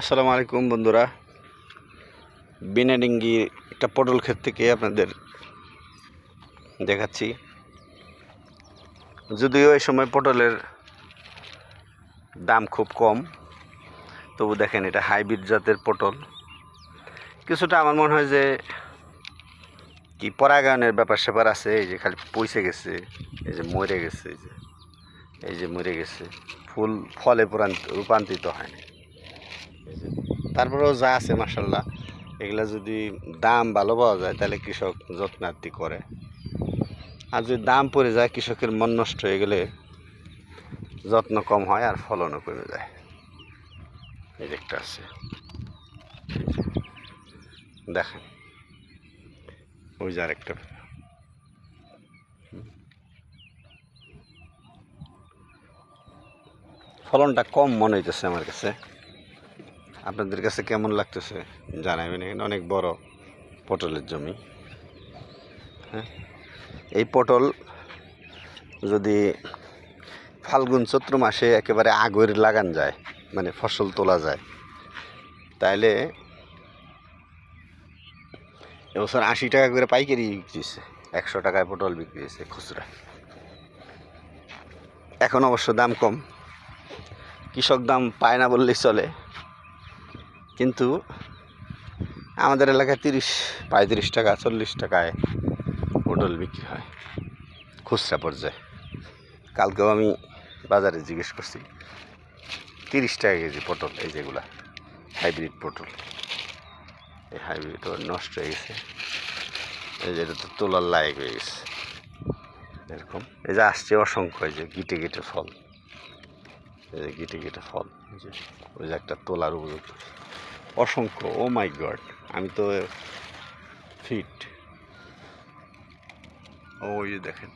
আসসালামু আলাইকুম বন্ধুরা, বিনাডিঙ্গি একটা পটল ক্ষেত থেকে আপনাদের দেখাচ্ছি। যদিও এই সময় পটলের দাম খুব কম, তবু দেখেন এটা হাইব্রিড জাতের পটল। কিছুটা আমার মনে হয় যে কি পরাগায়নের ব্যাপার স্যাপার আছে। এই যে খালি পচে গেছে, এই যে মরে গেছে, এই যে মরে গেছে, ফুল ফলে রূপান্তরিত হয়নি। তারপরেও যা আছে মাশাল্লাহ, এগুলা যদি দাম ভালো পাওয়া যায় তাহলে কৃষক যত্নার্থী করে। আর যদি দাম পড়ে যায় কৃষকের মন নষ্ট হয়ে গেলে যত্ন কম হয় আর ফলনও কমে যায়। এই একটা আছে, দেখেন ওই যে আরেকটা। ফলনটা কম মনে হইতেছে আমার কাছে, আপনাদের কাছে কেমন লাগতেছে জানাবেন। এখানে অনেক বড় পটলের জমি। হ্যাঁ, এই পটল যদি ফাল্গুন চৈত্র মাসে একেবারে আগের লাগান যায়, মানে ফসল তোলা যায়, তাইলে এবছর 80 টাকা করে পাইকারি বিক্রি হয়েছে, 100 টাকায় পটল বিক্রি হয়েছে খুচরা। এখন অবশ্য দাম কম, কৃষক দাম পায় না বললেই চলে, কিন্তু আমাদের এলাকায় 30-35 টাকা 40 টাকায় পটল বিক্রি হয় খুচরা পর্যায়ে। কালকেও আমি বাজারে জিজ্ঞেস করছি, 30 টাকা কেজি পটল। এই যেগুলা হাইব্রিড পটল, এই হাইব্রিড নষ্ট হয়ে গেছে, এই যে এটা তো তোলার লায়ক হয়ে গেছে এরকম। এই যে আসছে অসংখ্য, এই যে গিটে গিটে ফল, এই যে গিটে গিটে ফল, যে ওই যে একটা তোলার উপযুক্ত অসংখ্য। ও মাই গড, আমি তো ফিট। ওই যে দেখেন,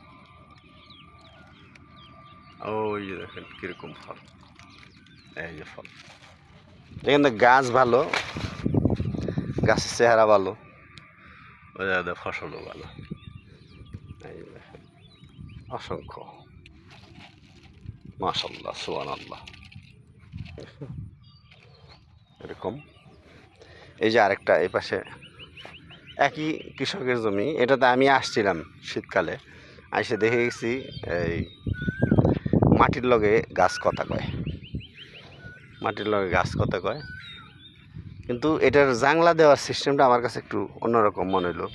ওই যে দেখেন কিরকম ফল, এই যে ফল। এখানে গাছ ভালো, গাছের চেহারা ভালো, ওই যে ফসলও ভালো। এই যে দেখেন অসংখ্য, মাশাআল্লাহ সুবহানাল্লাহ এরকম। এই যে আরেকটা এই পাশে একই কৃষকের জমি, এটাতে আমি আসছিলাম শীতকালে, এসে দেখে গেছি এই মাটির লগে গাছ কথা কয়, মাটির লগে গাছ কথা কয়। কিন্তু এটার জাংলা দেওয়ার সিস্টেমটা আমার কাছে একটু অন্যরকম মনে হলো।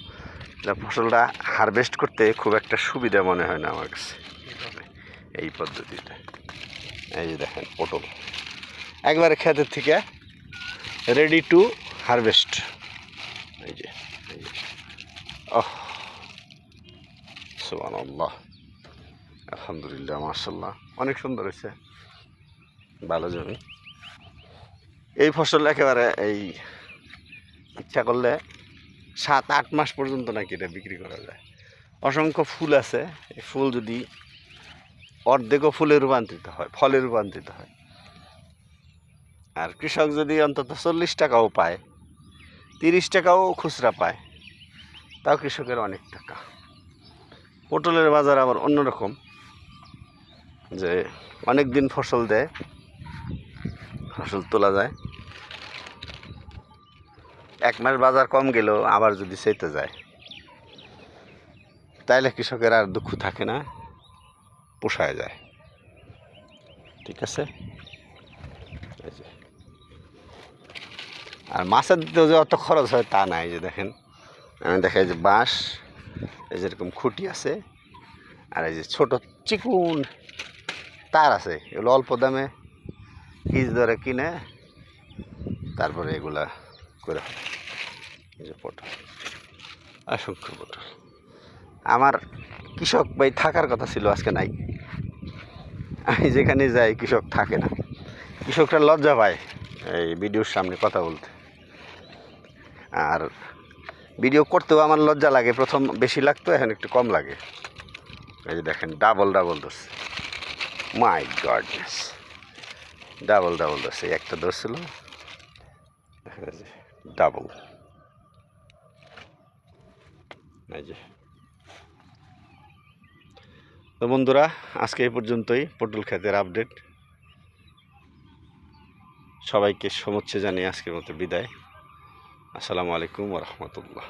ফসলটা হারভেস্ট করতে খুব একটা সুবিধা মনে হয় না আমার কাছে এই পদ্ধতিটা। এই যে দেখেন পটল একবারে ক্ষেতের থেকে রেডি টু হারভেস্ট। এই যে ওহ সুবহানাল্লাহ, আলহামদুলিল্লাহ, মাশাআল্লাহ, অনেক সুন্দর হয়েছে, ভালো জমি। এই ফসল একেবারে এই ইচ্ছা করলে 7-8 মাস পর্যন্ত নাকি এটা বিক্রি করা যায়। অসংখ্য ফুল আছে, এই ফুল যদি অর্ধেকও ফুলে রূপান্তরিত হয়, ফলে রূপান্তরিত হয়, আর কৃষক যদি অন্তত 40 টাকাও পায়, 30 টাকাও খুচরা পায়, তাও কৃষকের অনেক টাকা। পটলের বাজার আবার অন্যরকম, যে অনেক দিন ফসল দেয়, ফসল তোলা যায়, 1 মাস বাজার কম গেলেও আবার যদি চাইতে যায় তাইলে কৃষকের আর দুঃখ থাকে না, পোষায় যায়। ঠিক আছে। আর মাছের দিতেও যে অত খরচ হয় তা নাই। যে দেখেন, আমি দেখাই যে বাঁশ, এই যেরকম খুঁটি আছে, আর এই যে ছোট চিকুন তার আছে, এগুলো অল্প দামে পিস ধরে কিনে তারপরে এগুলা করে হয়। এই যে পটল, অসংখ্য পটল। আমার কৃষক ভাই থাকার কথা ছিল, আজকে নাই। আমি যেখানে যাই কৃষক থাকে না, কৃষকরা লজ্জা পায় এই ভিডিওর সামনে কথা বলতে, আর ভিডিও করতেও আমার লজ্জা লাগে। প্রথম বেশি লাগতো, এখন একটু কম লাগে। এই যে দেখেন ডাবল ডাবল ধরছে, মাই গডনেস, ডাবল ডাবল ধরছে। একটা ধরছিল, ডাবল। এই যে তো বন্ধুরা, আজকে এই পর্যন্তই পটল ক্ষেতের আপডেট। সবাইকে শুভেচ্ছা জানিয়ে আজকের মতো বিদায়। আসসালামু আলাইকুম ওয়া রাহমাতুল্লাহ।